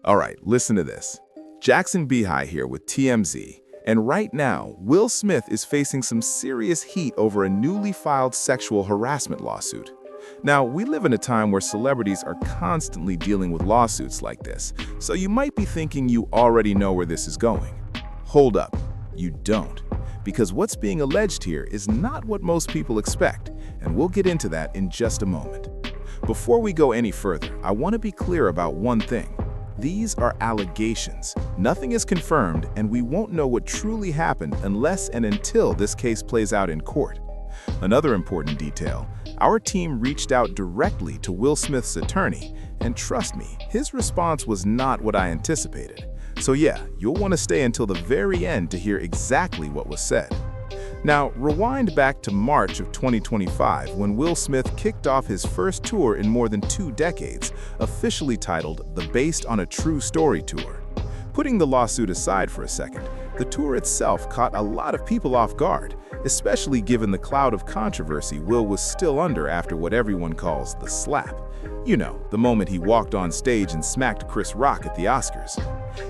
All right, listen to this. Jackson Behi here with TMZ. And right now, Will Smith is facing some serious heat over a newly filed sexual harassment lawsuit. Now, we live in a time where celebrities are constantly dealing with lawsuits like this, so you might be thinking you already know where this is going. Hold up, you don't. Because what's being alleged here is not what most people expect, and we'll get into that in just a moment. Before we go any further, I want to be clear about one thing. These are allegations. Nothing is confirmed, and we won't know what truly happened unless and until this case plays out in court. Another important detail, our team reached out directly to Will Smith's attorney, and trust me, his response was not what I anticipated. So yeah, you'll want to stay until the very end to hear exactly what was said. Now, rewind back to March of 2025 when Will Smith kicked off his first tour in more than 2 decades, officially titled the Based on a True Story Tour. Putting the lawsuit aside for a second, the tour itself caught a lot of people off guard, especially given the cloud of controversy Will was still under after what everyone calls the slap. You know, the moment he walked on stage and smacked Chris Rock at the Oscars.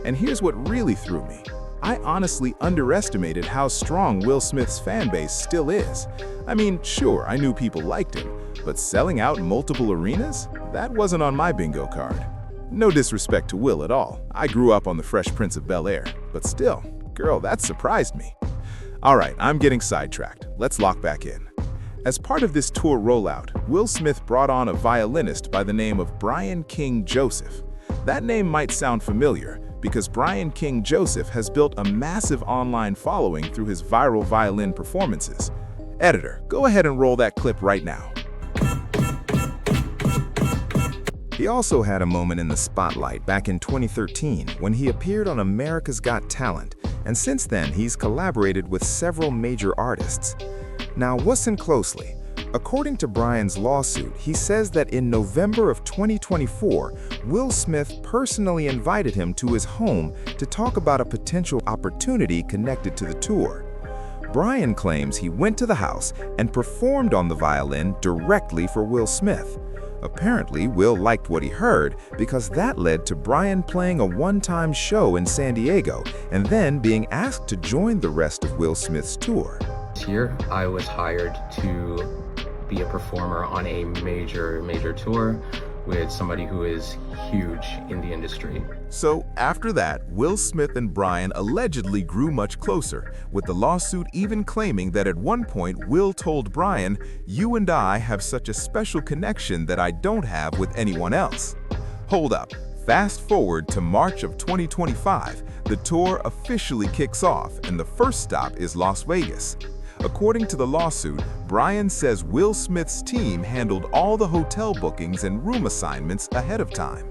And here's what really threw me. I honestly underestimated how strong Will Smith's fan base still is. I mean, sure, I knew people liked him, but selling out multiple arenas? That wasn't on my bingo card. No disrespect to Will at all. I grew up on The Fresh Prince of Bel-Air, but still, girl, that surprised me. All right, I'm getting sidetracked. Let's lock back in. As part of this tour rollout, Will Smith brought on a violinist by the name of Brian King Joseph. That name might sound familiar, because Brian King Joseph has built a massive online following through his viral violin performances. Editor, go ahead and roll that clip right now. He also had a moment in the spotlight back in 2013 when he appeared on America's Got Talent, and since then he's collaborated with several major artists. Now listen closely. According to Brian's lawsuit, he says that in November of 2024, Will Smith personally invited him to his home to talk about a potential opportunity connected to the tour. Brian claims he went to the house and performed on the violin directly for Will Smith. Apparently, Will liked what he heard because that led to Brian playing a one-time show in San Diego and then being asked to join the rest of Will Smith's tour. This year, I was hired to be a performer on a major tour with somebody who is huge in the industry. So after that, Will Smith and Brian allegedly grew much closer, with the lawsuit even claiming that at one point Will told Brian, "You and I have such a special connection that I don't have with anyone else." Hold up. Fast forward to March of 2025, the tour officially kicks off and the first stop is Las Vegas. According to the lawsuit, Brian says Will Smith's team handled all the hotel bookings and room assignments ahead of time.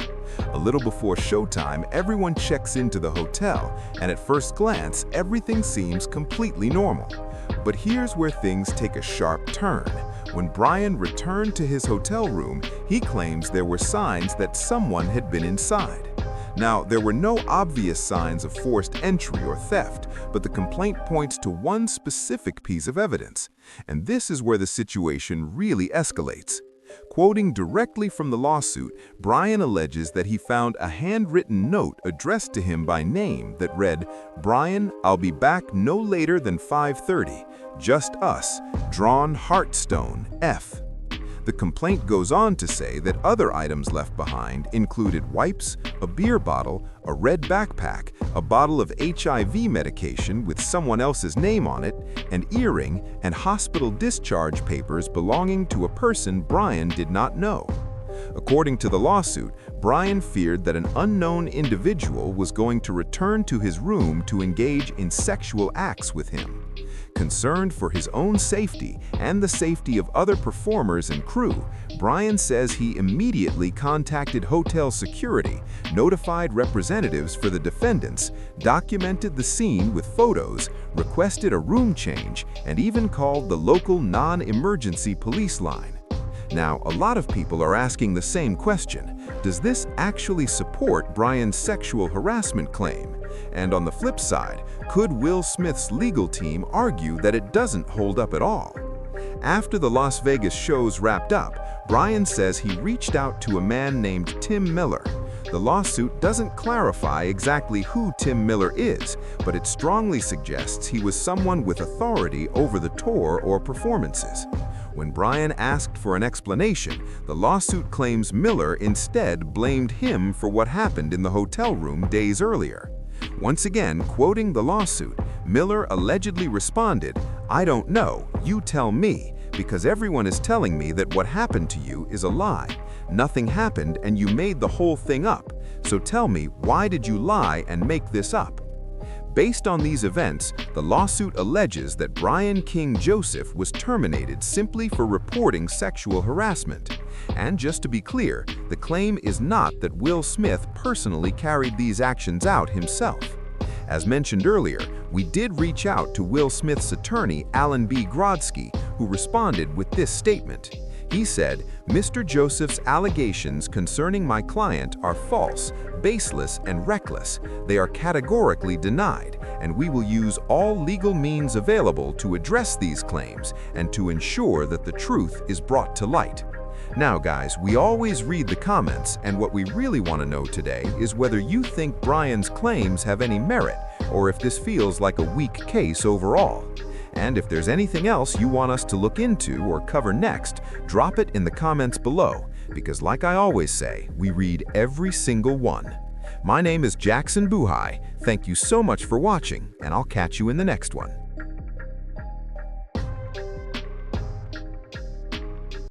A little before showtime, everyone checks into the hotel, and at first glance, everything seems completely normal. But here's where things take a sharp turn. When Brian returned to his hotel room, he claims there were signs that someone had been inside. Now, there were no obvious signs of forced entry or theft, but the complaint points to one specific piece of evidence. And this is where the situation really escalates. Quoting directly from the lawsuit, Brian alleges that he found a handwritten note addressed to him by name that read, "Brian, I'll be back no later than 5:30. Just us. Drawn Heartstone, F." The complaint goes on to say that other items left behind included wipes, a beer bottle, a red backpack, a bottle of HIV medication with someone else's name on it, an earring, and hospital discharge papers belonging to a person Brian did not know. According to the lawsuit, Brian feared that an unknown individual was going to return to his room to engage in sexual acts with him. Concerned for his own safety and the safety of other performers and crew, Brian says he immediately contacted hotel security, notified representatives for the defendants, documented the scene with photos, requested a room change, and even called the local non-emergency police line. Now, a lot of people are asking the same question. Does this actually support Brian's sexual harassment claim? And on the flip side, could Will Smith's legal team argue that it doesn't hold up at all? After the Las Vegas shows wrapped up, Brian says he reached out to a man named Tim Miller. The lawsuit doesn't clarify exactly who Tim Miller is, but it strongly suggests he was someone with authority over the tour or performances. When Brian asked for an explanation, the lawsuit claims Miller instead blamed him for what happened in the hotel room days earlier. Once again, quoting the lawsuit, Miller allegedly responded, "I don't know, you tell me, because everyone is telling me that what happened to you is a lie. Nothing happened and you made the whole thing up. So tell me, why did you lie and make this up?" Based on these events, the lawsuit alleges that Brian King Joseph was terminated simply for reporting sexual harassment. And just to be clear, the claim is not that Will Smith personally carried these actions out himself. As mentioned earlier, we did reach out to Will Smith's attorney, Alan B. Grodsky, who responded with this statement. He said, "Mr. Joseph's allegations concerning my client are false, baseless, and reckless. They are categorically denied, and we will use all legal means available to address these claims and to ensure that the truth is brought to light." Now guys, we always read the comments, and what we really want to know today is whether you think Brian's claims have any merit, or if this feels like a weak case overall. And if there's anything else you want us to look into or cover next, drop it in the comments below, because like I always say, we read every single one. My name is Jackson Buhai. Thank you so much for watching, and I'll catch you in the next one.